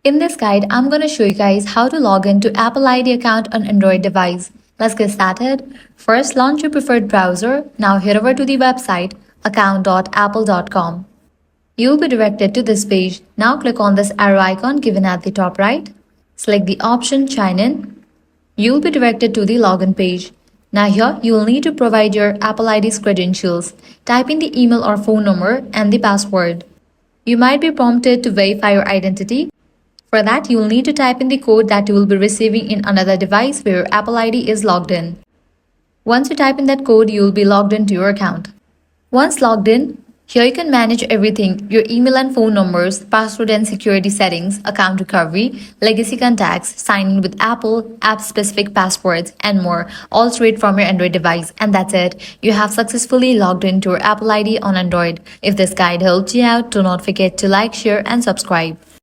In this guide, I'm going to show you guys how to log into Apple ID account on Android device. Let's get started. First, launch your preferred browser. Now head over to the website account.apple.com. You will be directed to this page. Now click on this arrow icon given at the top right. Select the option Sign In. You will be directed to the login page. Now here, you will need to provide your Apple ID's credentials. Type in the email or phone number and the password. You might be prompted to verify your identity. For that, you will need to type in the code that you will be receiving in another device where your Apple ID is logged in. Once you type in that code, you will be logged into your account. Once logged in, here you can manage everything: your email and phone numbers, password and security settings, account recovery, legacy contacts, sign in with Apple, app-specific passwords, and more, all straight from your Android device. And that's it. You have successfully logged into your Apple ID on Android. If this guide helped you out, do not forget to like, share, and subscribe.